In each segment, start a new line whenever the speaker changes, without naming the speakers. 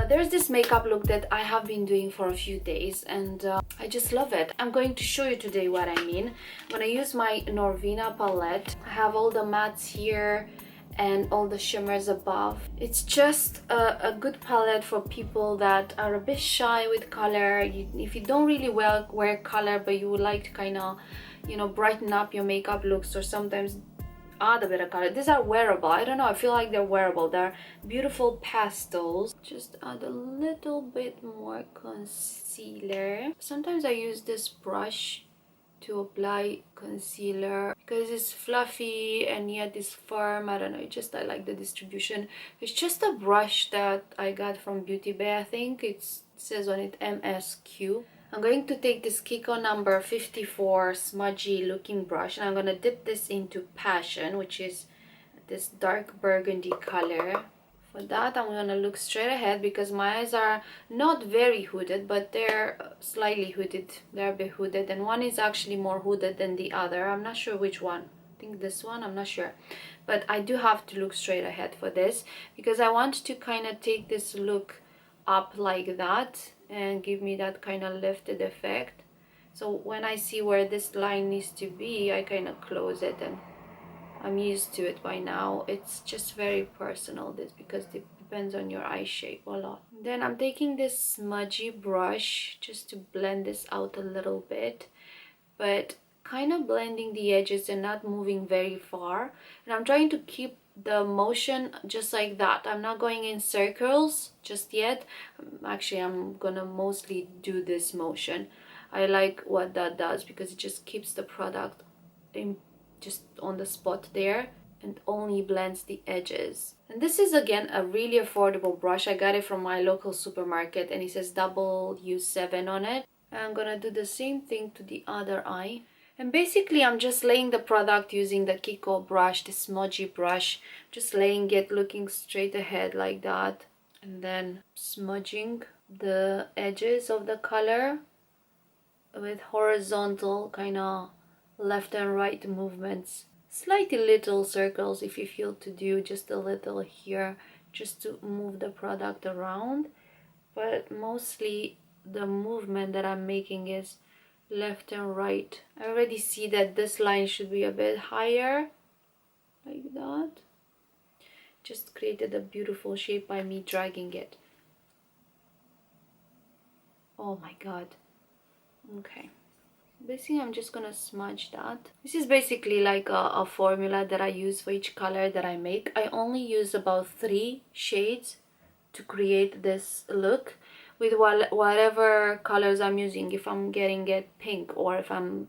There's this makeup look that I have been doing for a few days, and I just love it. I'm going to show you today what I mean. When I use my Norvina palette, I have all the mattes here and all the shimmers above. It's just a good palette for people that are a bit shy with color. If you don't really wear color, but you would like to kind of, you know, brighten up your makeup looks, or sometimes add a bit of color. These are wearable. I don't know, I feel like they're wearable. They're beautiful pastels. Just add a little bit more concealer. Sometimes I use this brush to apply concealer because it's fluffy and yet it's firm. I don't know, I like the distribution. It's just a brush that I got from Beauty Bay. I think it says on it MSQ. I'm going to take this Kiko number 54 smudgy looking brush, and I'm going to dip this into Passion, which is this dark burgundy color. For that, I'm going to look straight ahead because my eyes are not very hooded, but they're slightly hooded. They're a bit hooded, and one is actually more hooded than the other. I'm not sure which one. I think this one, I'm not sure. But I do have to look straight ahead for this because I want to kind of take this look up like that and give me that kind of lifted effect. So when I see where this line needs to be, I kind of close it, and I'm used to it by now. It's just very personal, this, because it depends on your eye shape a lot. Then I'm taking this smudgy brush just to blend this out a little bit, but kind of blending the edges and not moving very far. And I'm trying to keep the motion just like that. I'm not going in circles just yet. Actually, I'm gonna mostly do this motion. I like what that does because it just keeps the product in just on the spot there and only blends the edges. And this is again a really affordable brush. I got it from my local supermarket and it says W7 on it. And I'm gonna do the same thing to the other eye. And basically I'm just laying the product using the Kiko brush, the smudgy brush, just laying it, looking straight ahead like that, and then smudging the edges of the color with horizontal kind of left and right movements. Slightly little circles if you feel to do just a little here, just to move the product around. But mostly the movement that I'm making is left and right. I already see that this line should be a bit higher, like that. Just created a beautiful shape by me dragging it. Oh my god. Okay. Basically, I'm just gonna smudge that. This is basically like a formula that I use for each color that I make. I only use about 3 shades to create this look with whatever colors I'm using. If I'm getting it pink, or if I'm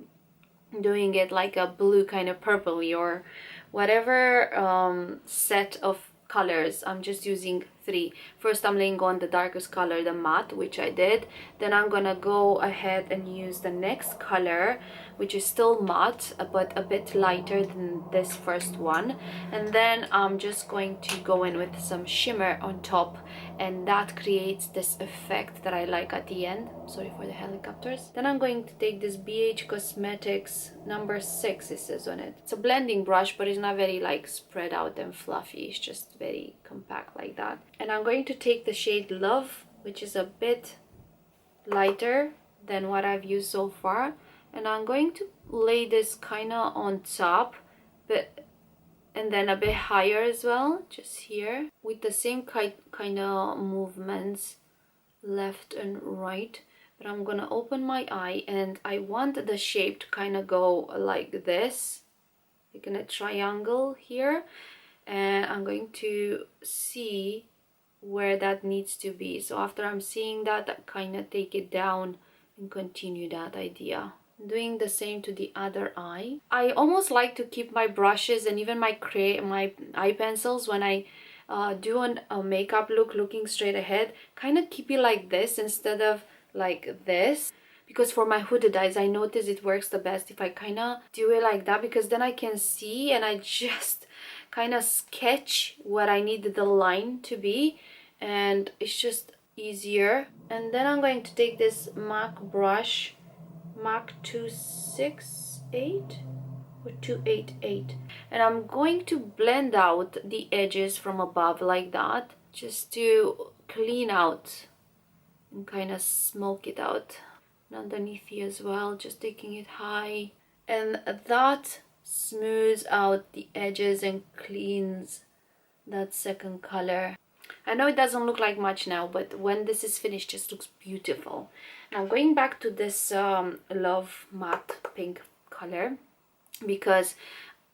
doing it like a blue kind of purpley, or whatever set of colors, I'm just using 3. First I'm laying on the darkest color, the matte, which I did. Then I'm gonna go ahead and use the next color, which is still matte but a bit lighter than this first one. And then I'm just going to go in with some shimmer on top, and that creates this effect that I like at the end. Sorry for the helicopters. Then I'm going to take this BH Cosmetics number 6, it says on it. It's a blending brush, but it's not very like spread out and fluffy. It's just very compact like that. And I'm going to take the shade Love, which is a bit lighter than what I've used so far, and I'm going to lay this kind of on top, but and then a bit higher as well, just here, with the same kind of movements left and right. But I'm gonna open my eye, and I want the shape to kind of go like this, like in a triangle here, and I'm going to see where that needs to be. So after I'm seeing that, I kind of take it down and continue that idea. Doing the same to the other eye. I almost like to keep my brushes and even my eye pencils when I do a makeup look looking straight ahead, kind of keep it like this instead of like this, because for my hooded eyes I notice it works the best if I kind of do it like that, because then I can see and I just kind of sketch what I need the line to be, and it's just easier. And then I'm going to take this MAC brush, MAC 268 or 288, and I'm going to blend out the edges from above like that, just to clean out and kind of smoke it out. And underneath here as well, just taking it high. And that smooths out the edges and cleans that second color. I know it doesn't look like much now, but when this is finished, it just looks beautiful. Now going back to this Love Matte Pink color, because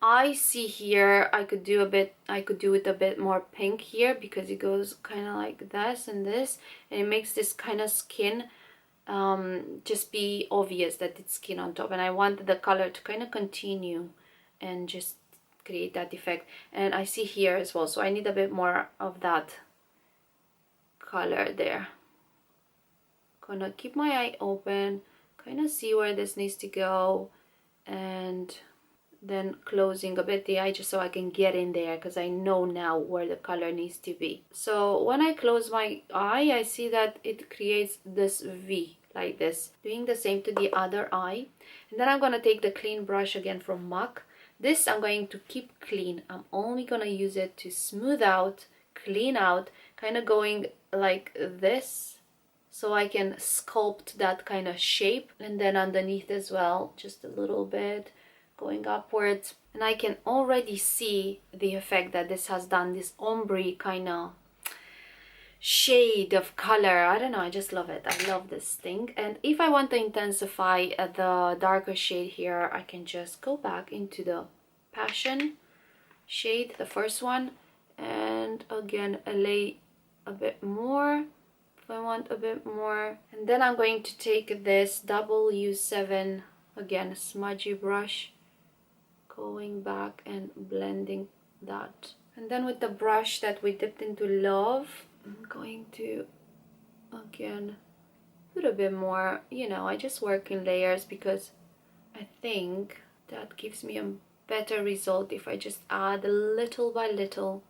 I see here I could do it a bit more pink here, because it goes kind of like this and this, and it makes this kind of skin just be obvious that it's skin on top, and I want the color to kind of continue and just create that effect. And I see here as well, so I need a bit more of that color there. Gonna keep my eye open, kind of see where this needs to go, and then closing a bit the eye just so I can get in there, because I know now where the color needs to be. So when I close my eye, I see that it creates this V like this. Doing the same to the other eye, and then I'm gonna take the clean brush again from MAC. This I'm going to keep clean. I'm only gonna use it to smooth out, clean out, kind of going like this, so I can sculpt that kind of shape. And then underneath as well, just a little bit going upwards, and I can already see the effect that this has done, this ombre kind of shade of color. I don't know, I just love it. I love this thing. And if I want to intensify the darker shade here, I can just go back into the Passion shade, the first one, and again lay a bit more if I want a bit more. And then I'm going to take this W7 again smudgy brush, going back and blending that. And then with the brush that we dipped into Love, I'm going to again put a bit more, you know, I just work in layers, because I think that gives me a better result if I just add little by little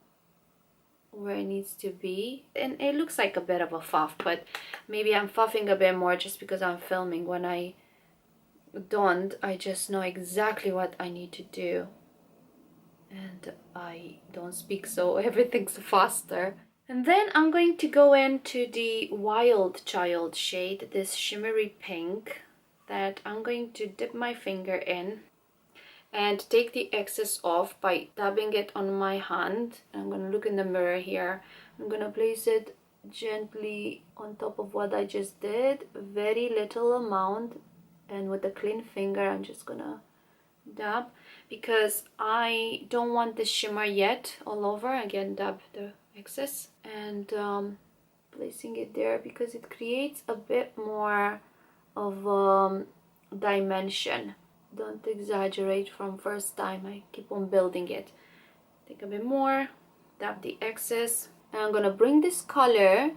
where it needs to be. And it looks like a bit of a fuff, but maybe I'm fuffing a bit more just because I'm filming. When I don't, I just know exactly what I need to do, and I don't speak, so everything's faster. And then I'm going to go into the Wild Child shade, this shimmery pink, that I'm going to dip my finger in and take the excess off by dabbing it on my hand. I'm going to look in the mirror here. I'm going to place it gently on top of what I just did, very little amount, and with a clean finger I'm just gonna dab, because I don't want the shimmer yet all over. Again, dab the excess and placing it there, because it creates a bit more of dimension. Don't exaggerate from first time. I keep on building it. Take a bit more, dab the excess, and I'm gonna bring this color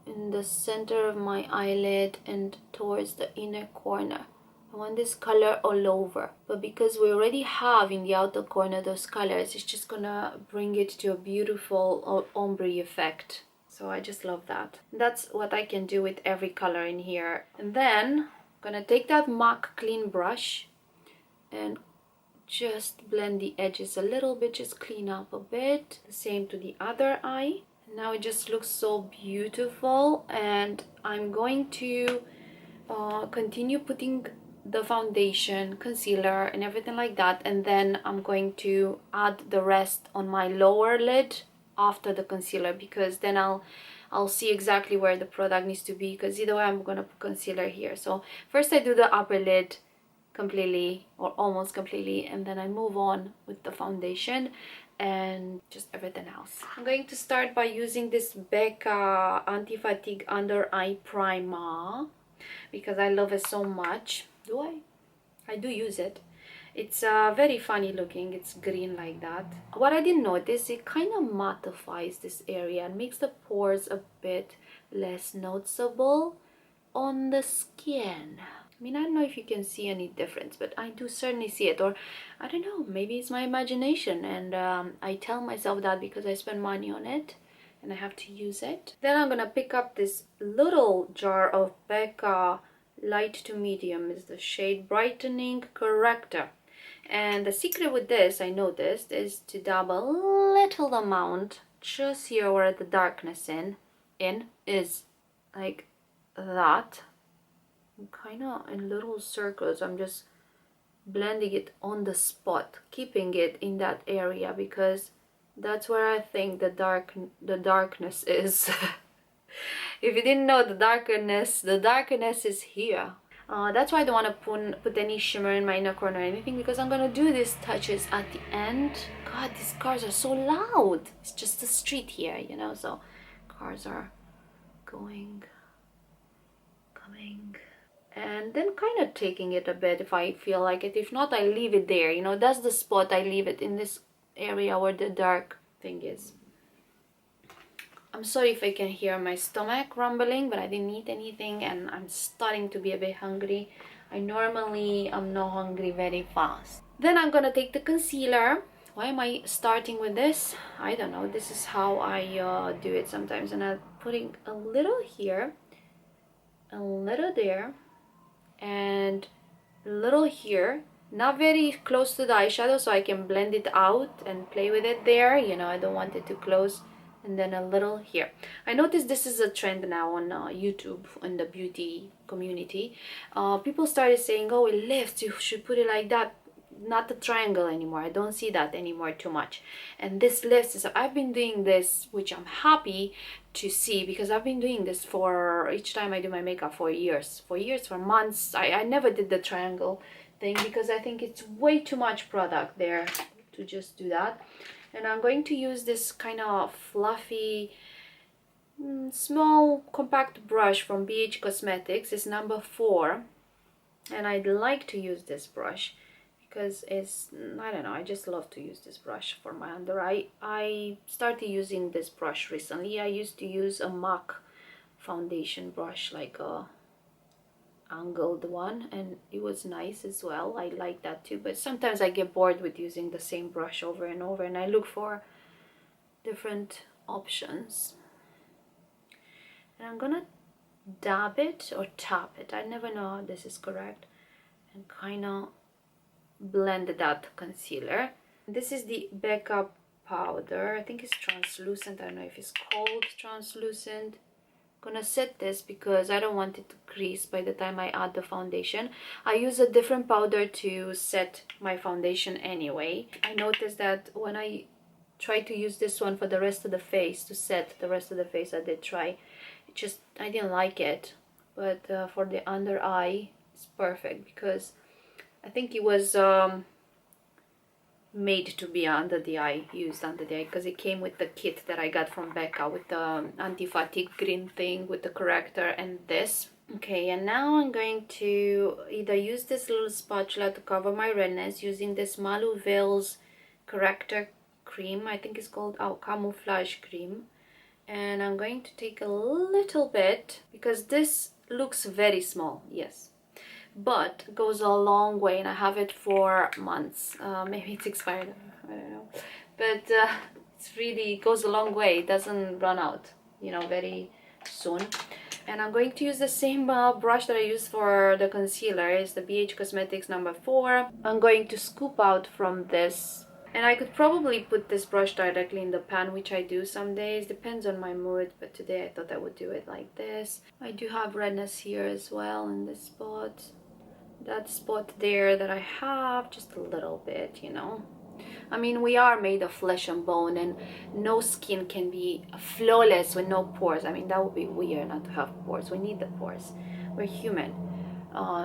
in the center of my eyelid and towards the inner corner. I want this color all over, but because we already have in the outer corner those colors, it's just gonna bring it to a beautiful ombre effect. So I just love that. That's what I can do with every color in here. And then I'm gonna take that MAC clean brush and just blend the edges a little bit, just clean up a bit. The same to the other eye. Now it just looks so beautiful, and I'm going to continue putting the foundation, concealer and everything like that, and then I'm going to add the rest on my lower lid after the concealer, because then I'll see exactly where the product needs to be, because either way I'm gonna put concealer here. So first I do the upper lid completely or almost completely, and then I move on with the foundation and just everything else. I'm going to start by using this Becca Anti-Fatigue Under Eye Primer, because I love it so much. I do use it. It's very funny looking. It's green like that. What I didn't notice, it kind of mattifies this area and makes the pores a bit less noticeable on the skin. I mean, I don't know if you can see any difference, but I do certainly see it. Or I don't know, maybe it's my imagination, and I tell myself that because I spend money on it and I have to use it. Then I'm gonna pick up this little jar of Becca Light to Medium, is the shade Brightening Corrector. And the secret with this, I noticed, is to dab a little amount just here where the darkness in is like that. Kind of in little circles. I'm just blending it on the spot, keeping it in that area because that's where I think the darkness is. If you didn't know, the darkness is here. That's why I don't want to put any shimmer in my inner corner or anything, because I'm gonna do these touches at the end. God, these cars are so loud. It's just the street here, you know, so cars are going, coming, and then kind of taking it a bit if I feel like it. If not, I leave it there, you know, that's the spot. I leave it in this area where the dark thing is. I'm sorry if I can hear my stomach rumbling, but I didn't eat anything and I'm starting to be a bit hungry. I normally am not hungry very fast. Then I'm gonna take the concealer. Why am I starting with this? I don't know. This is how I do it sometimes. And I'm putting a little here, a little there, and a little here. Not very close to the eyeshadow, so I can blend it out and play with it there. You know, I don't want it too close. And then a little here. I noticed this is a trend now on YouTube, in the beauty community. People started saying, oh, it lifts, you should put it like that. Not the triangle anymore. I don't see that anymore too much. And this lifts. So I've been doing this, which I'm happy to see, because I've been doing this for each time I do my makeup for years, for months. I never did the triangle thing because I think it's way too much product there to just do that. And I'm going to use this kind of fluffy, small, compact brush from BH Cosmetics. It's number 4. And I'd like to use this brush because it's, I don't know, I just love to use this brush for my under eye. I started using this brush recently. I used to use a MAC foundation brush, like a angled one, and it was nice as well. I like that too, but sometimes I get bored with using the same brush over and over, and I look for different options. And I'm gonna dab it or tap it, I never know how this is correct, and kind of blend that concealer. This is the Becca powder. I think it's translucent. I don't know if it's called translucent. Gonna set this because I don't want it to crease by the time I add the foundation. I use a different powder to set my foundation anyway. I noticed that when I try to use this one for the rest of the face, to set the rest of the face, I did try, I didn't like it, but for the under eye it's perfect, because I think it was made to be under the eye, used under the eye, because it came with the kit that I got from Becca with the anti-fatigue green thing with the corrector and this. Okay, and now I'm going to either use this little spatula to cover my redness using this Malu Veil's corrector cream. I think it's called camouflage cream. And I'm going to take a little bit, because this looks very small, yes, but goes a long way, and I have it for months. Maybe it's expired, I don't know, but it's really goes a long way. It doesn't run out, you know, very soon. And I'm going to use the same brush that I used for the concealer. It's the BH Cosmetics number 4. I'm going to scoop out from this, and I could probably put this brush directly in the pan, which I do some days, depends on my mood, but today I thought I would do it like this. I do have redness here as well in this spot. That spot there that I have, just a little bit, you know. I mean, we are made of flesh and bone, and no skin can be flawless with no pores. I mean, that would be weird not to have pores. We need the pores. We're human.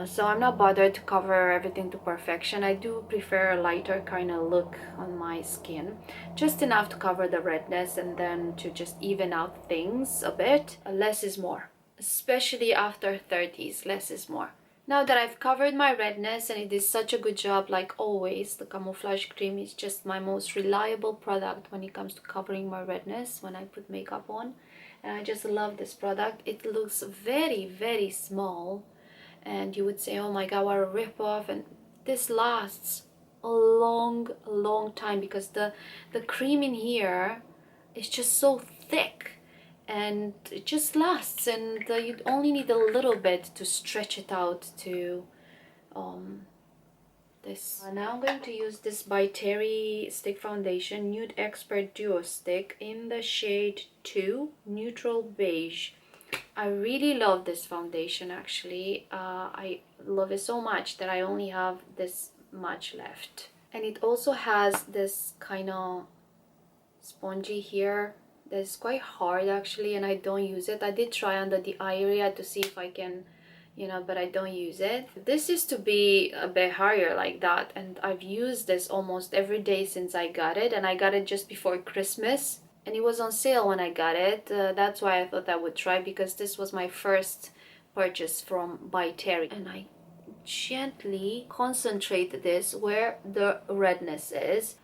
So I'm not bothered to cover everything to perfection. I do prefer a lighter kind of look on my skin. Just enough to cover the redness, and then to just even out things a bit. Less is more. Especially after 30s, less is more. Now that I've covered my redness, and it did such a good job, like always, the camouflage cream is just my most reliable product when it comes to covering my redness when I put makeup on. And I just love this product. It looks very, very small, and you would say, oh my god, what a rip-off, and this lasts a long time, because the cream in here is just so thick. And it just lasts, and you only need a little bit to stretch it out to this. Now I'm going to use this by Terry stick foundation, Nude Expert Duo Stick in the shade 2, Neutral Beige. I really love this foundation actually. I love it so much that I only have this much left. And it also has this kind of spongy here that's quite hard actually, and I don't use it. I did try under the eye area to see if I can, you know, but I don't use it. This used to be a bit higher like that, and I've used this almost every day since I got it, and I got it just before Christmas, and it was on sale when I got it. That's why I thought I would try, because this was my first purchase from by Terry. And I gently concentrate this where the redness is.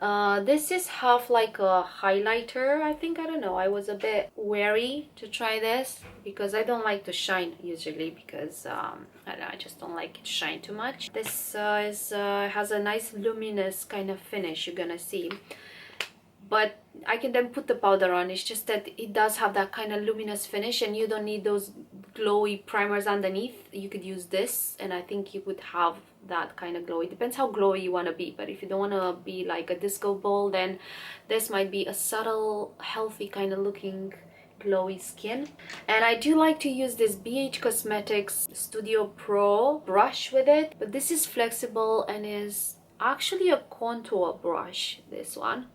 This is half like a highlighter, I think. I don't know, I was a bit wary to try this because I don't like to shine usually, because I just don't like it shine too much. This has a nice luminous kind of finish, you're gonna see, but I can then put the powder on. It's just that it does have that kind of luminous finish, and you don't need those glowy primers underneath. You could use this, and I think you would have that kind of glow. It depends how glowy you want to be, but if you don't want to be like a disco ball, then this might be a subtle, healthy kind of looking glowy skin. And I do like to use this BH Cosmetics Studio Pro brush with it, but this is flexible and is actually a contour brush, this one.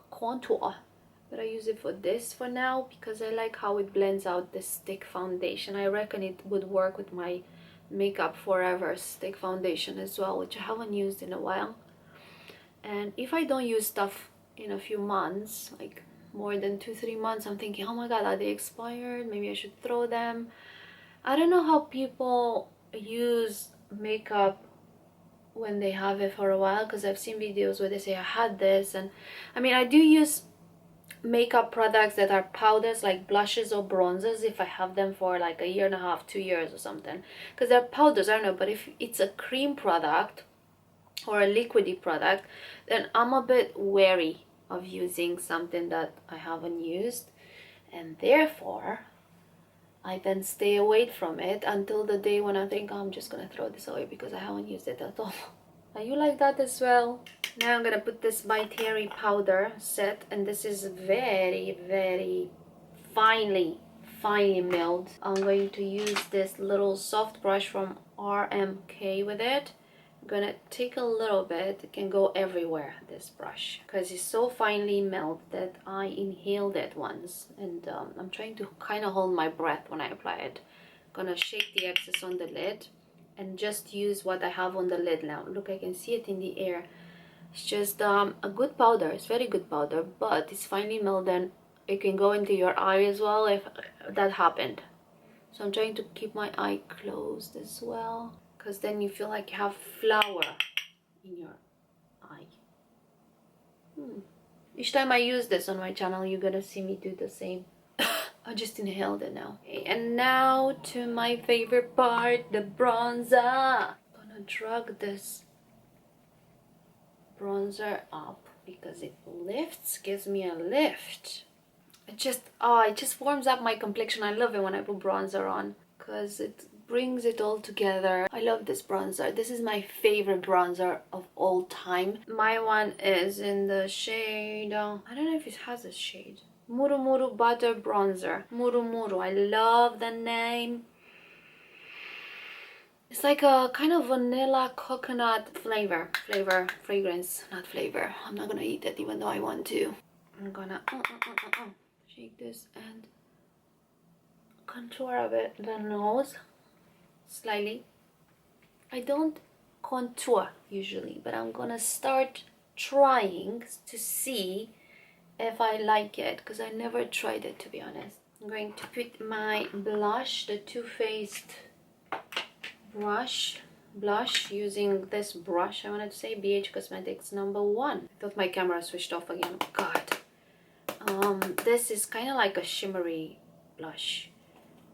Contour, but I use it for this for now because I like how it blends out this stick foundation. I reckon it would work with my Makeup Forever stick foundation as well, which I haven't used in a while. And if I don't use stuff in a few months, like more than 2-3 months, I'm thinking, oh my god, are they expired? Maybe I should throw them. I don't know how people use makeup when they have it for a while, because I've seen videos where they say I had this, and I mean, I do use makeup products that are powders like blushes or bronzers if I have them for like a year and a half, 2 years or something, because they're powders, I don't know. But if it's a cream product or a liquidy product, then I'm a bit wary of using something that I haven't used, and therefore I then stay away from it until the day when I think, oh, I'm just gonna throw this away because I haven't used it at all. Are you like that as well? Now I'm gonna put this by Terry powder set, and this is very, very finely milled. I'm going to use this little soft brush from RMK with it. I'm gonna take a little bit. It can go everywhere, this brush, because it's so finely milled that I inhaled it once, and I'm trying to kind of hold my breath when I apply it. I'm gonna shake the excess on the lid and just use what I have on the lid now. Look, I can see it in the air. It's just a good powder. It's very good powder, but it's finely milled, and it can go into your eye as well if that happened. So I'm trying to keep my eye closed as well, because then you feel like you have flour in your eye. Each time I use this on my channel, you're gonna see me do the same. I just inhaled it now. Okay, and now to my favorite part, the bronzer. I'm gonna drag this bronzer up because it lifts, gives me a lift. It just warms up my complexion. I love it when I put bronzer on because it brings it all together. I love this bronzer. This is my favorite bronzer of all time. My one is in the shade, I don't know if it has a shade. Muru Muru Butter Bronzer. Muru Muru. I love the name. It's like a kind of vanilla coconut fragrance, not flavor. I'm not gonna eat it even though I want to. I'm gonna shake this and contour a bit the nose slightly. I don't contour usually, but I'm gonna start trying to see if I like it, because I never tried it, to be honest. I'm going to put my blush, the Too Faced blush, using this brush. I wanted to say BH Cosmetics #1. I thought my camera switched off again. God. This is kind of like a shimmery blush.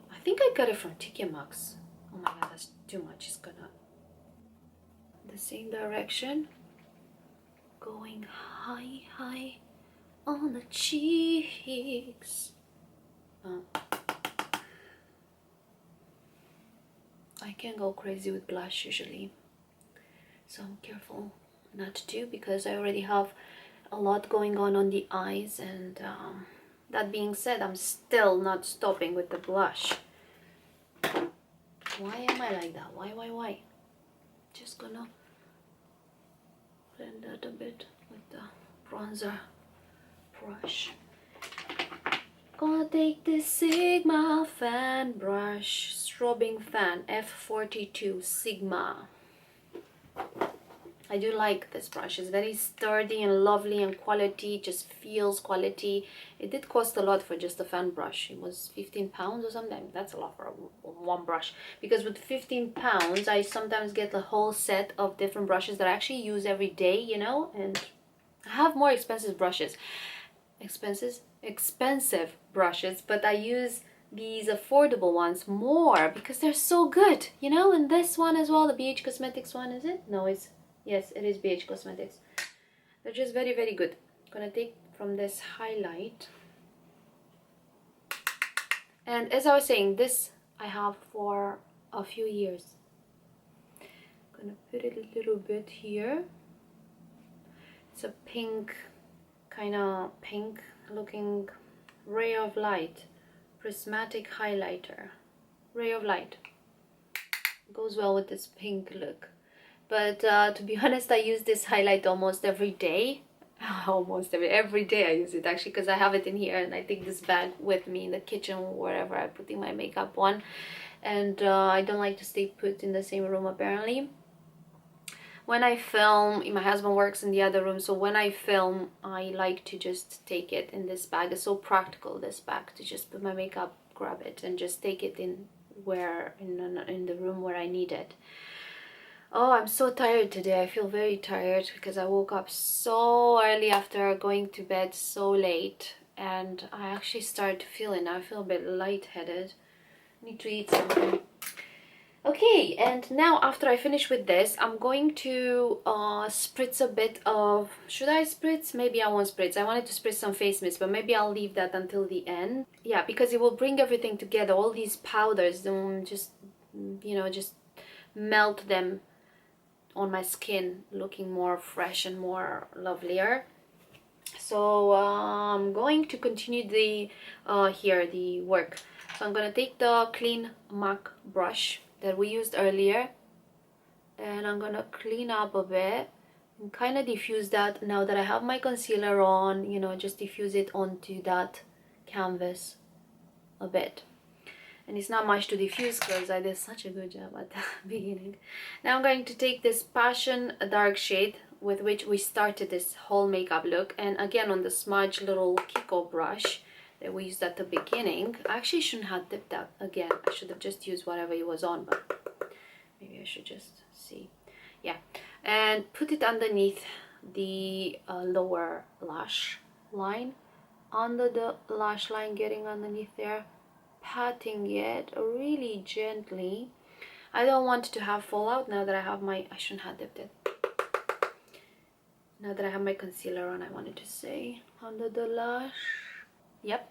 I think I got it from TK Maxx. Oh my god, that's too much. It's gonna the same direction, going high on the cheeks. I can go crazy with blush usually, so I'm careful not to, because I already have a lot going on the eyes. And that being said, I'm still not stopping with the blush. Why am I like that? Why? Just gonna blend that a bit with the bronzer brush. Gonna take this Sigma fan brush, strobing fan F42 Sigma. I do like this brush. It's very sturdy and lovely, and quality, just feels quality. It did cost a lot for just a fan brush. It was £15 or something. That's a lot for one brush, because with £15 I sometimes get a whole set of different brushes that I actually use every day, you know. And I have more expensive brushes, expensive brushes, but I use these affordable ones more because they're so good, you know. And this one as well, the BH Cosmetics one, is it? No, it's, yes, it is BH Cosmetics. They're just very, very good. I'm gonna take from this highlight, and as I was saying, this I have for a few years. I'm gonna put it a little bit here. It's a pink, kind of pink looking ray of light, prismatic highlighter. Ray of light goes well with this pink look. But to be honest, I use this highlight almost every day. Almost every day I use it, actually, because I have it in here, and I take this bag with me in the kitchen wherever I'm putting my makeup on. And I don't like to stay put in the same room, apparently. When I film, my husband works in the other room, so when I film, I like to just take it in this bag. It's so practical, this bag, to just put my makeup, grab it, and just take it in the room where I need it. Oh, I'm so tired today. I feel very tired because I woke up so early after going to bed so late, and I actually start to feel it now. I feel a bit lightheaded. I need to eat something. Okay, and now after I finish with this, I'm going to spritz a bit of... Should I spritz? Maybe I won't spritz. I wanted to spritz some face mist, but maybe I'll leave that until the end. Yeah, because it will bring everything together. All these powders, just, you know, just melt them on my skin, looking more fresh and more lovelier. So I'm going to continue the work. So I'm gonna take the clean MAC brush that we used earlier, and I'm gonna clean up a bit and kind of diffuse that. Now that I have my concealer on, you know, just diffuse it onto that canvas a bit. And it's not much to diffuse because I did such a good job at the beginning. Now I'm going to take this Passion dark shade with which we started this whole makeup look, and again on the smudge little Kiko brush that we used at the beginning. I actually shouldn't have dipped that again. I should have just used whatever it was on, but maybe I should just see. Yeah, and put it underneath the lower lash line, under the lash line, getting underneath there, patting it really gently. I don't want to have fallout now that I have my... I shouldn't have dipped it. Now that I have my concealer on, I wanted to say under the lash. Yep,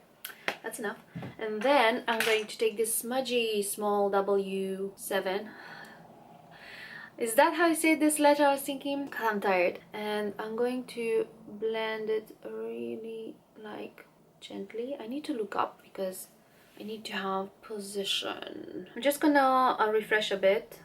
that's enough. And then I'm going to take this smudgy small W7. Is that how you say this letter? I was thinking, because I'm tired. And I'm going to blend it really, like, gently. I need to look up because I need to have position. I'm just gonna refresh a bit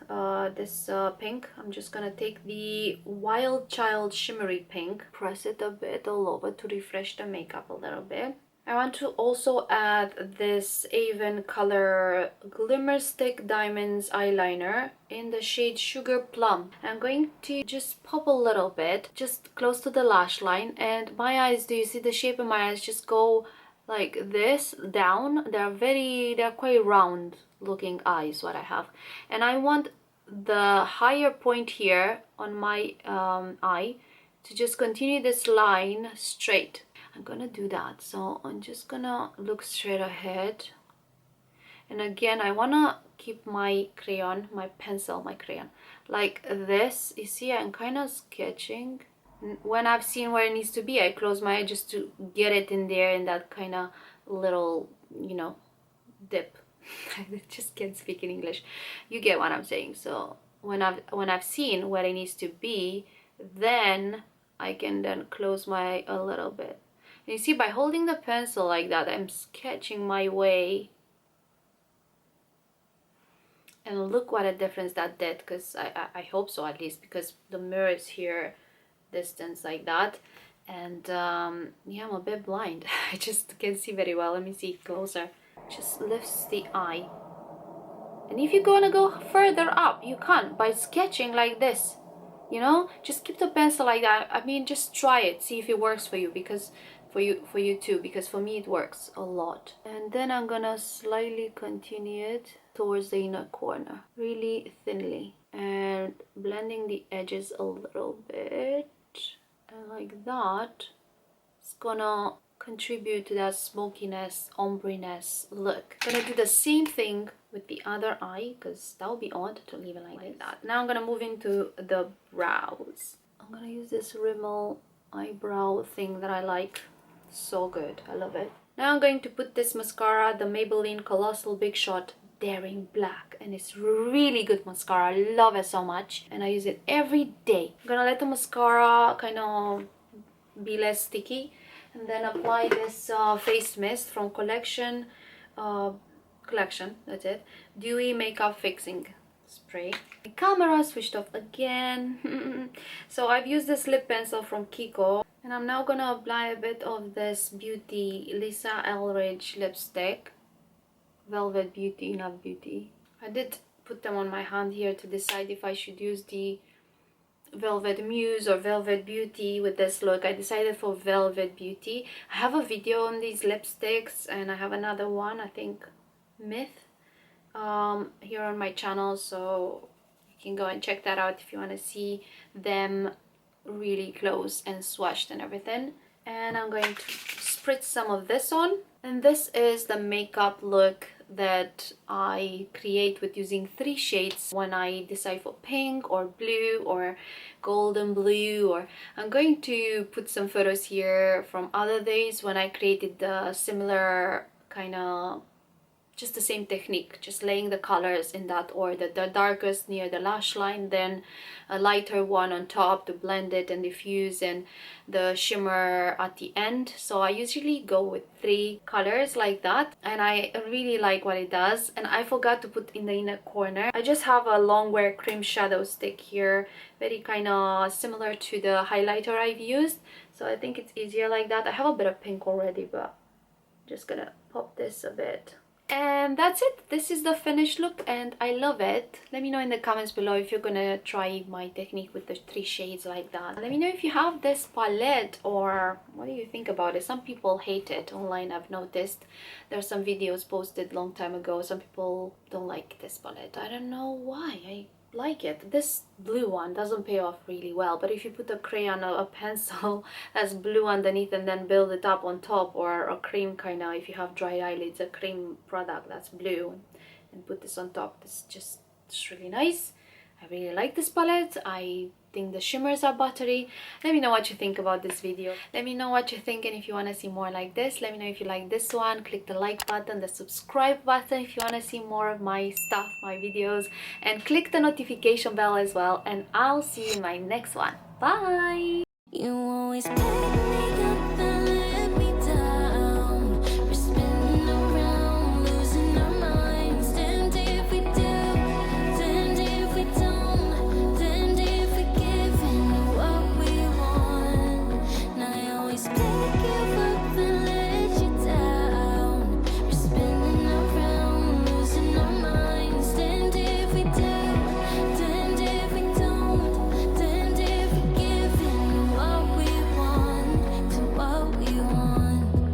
this pink. I'm just gonna take the Wild Child Shimmery Pink, press it a bit all over to refresh the makeup a little bit. I want to also add this Avon Color Glimmer Stick Diamonds eyeliner in the shade Sugar Plum. I'm going to just pop a little bit, just close to the lash line. And my eyes, do you see the shape of my eyes? Just go like this down. They're quite round looking eyes, what I have. And I want the higher point here on my eye to just continue this line straight. I'm gonna do that, so I'm just gonna look straight ahead. And again, I wanna keep my crayon, my crayon like this. You see, I'm kind of sketching. When I've seen where it needs to be, I close my eye just to get it in there in that kind of little, you know, dip. I just can't speak in English. You get what I'm saying. So when I've seen where it needs to be, then I can then close my eye a little bit. And you see, by holding the pencil like that, I'm sketching my way. And look what a difference that did, because I hope so, at least, because the mirror is here distance like that. And yeah, I'm a bit blind. I just can't see very well. Let me see closer. Just lifts the eye. And if you're gonna go further up, you can by sketching like this, you know. Just keep the pencil like that. I mean, just try it, see if it works for you, because for you too, because for me it works a lot. And then I'm gonna slightly continue it towards the inner corner, really thinly, and blending the edges a little bit, and like that. It's gonna contribute to that smokiness, ombreness look. I'm gonna do the same thing with the other eye, because that would be odd to leave it like that. Now I'm gonna move into the brows. I'm gonna use this Rimmel eyebrow thing that I like. So good, I love it. Now I'm going to put this mascara, the Maybelline Colossal Big Shot Daring Black, and it's really good mascara. I love it so much, and I use it every day. I'm gonna let the mascara kind of be less sticky, and then apply this face mist from Collection, that's it, Dewy Makeup Fixing Spray. The camera switched off again. So I've used this lip pencil from Kiko, and I'm now gonna apply a bit of this Beauty Lisa Eldridge lipstick, Velvet Beauty, not Beauty. I did put them on my hand here to decide if I should use the Velvet Muse or Velvet Beauty with this look. I decided for Velvet Beauty. I have a video on these lipsticks, and I have another one, I think Myth, here on my channel, so you can go and check that out if you want to see them really close and swatched and everything. And I'm going to spritz some of this on, and this is the makeup look that I create with using 3 shades when I decide for pink or blue or golden blue. Or I'm going to put some photos here from other days when I created the similar kind of, just the same technique, just laying the colors in that order, the darkest near the lash line, then a lighter one on top to blend it and diffuse, and the shimmer at the end. So I usually go with 3 colors like that, and I really like what it does. And I forgot to put in the inner corner, I just have a Longwear cream shadow stick here, very kind of similar to the highlighter I've used, so I think it's easier like that. I have a bit of pink already, but I'm just gonna pop this a bit. And that's it. This is the finished look, and I love it. Let me know in the comments below if you're gonna try my technique with the 3 shades like that. Let me know if you have this palette, or what do you think about it. Some people hate it online, I've noticed. There's some videos posted long time ago. Some people don't like this palette. I don't know why. I like it. This blue one doesn't pay off really well, but if you put a crayon or a pencil that's blue underneath and then build it up on top, or a cream kind of, if you have dry eyelids, a cream product that's blue, and put this on top, it's really nice. I really like this palette. I think the shimmers are buttery. Let me know what you think about this video. Let me know what you think, and if you want to see more like this, let me know if you like this one. Click the like button, the subscribe button if you want to see more of my stuff, my videos, and click the notification bell as well, and I'll see you in my next one. Bye. You always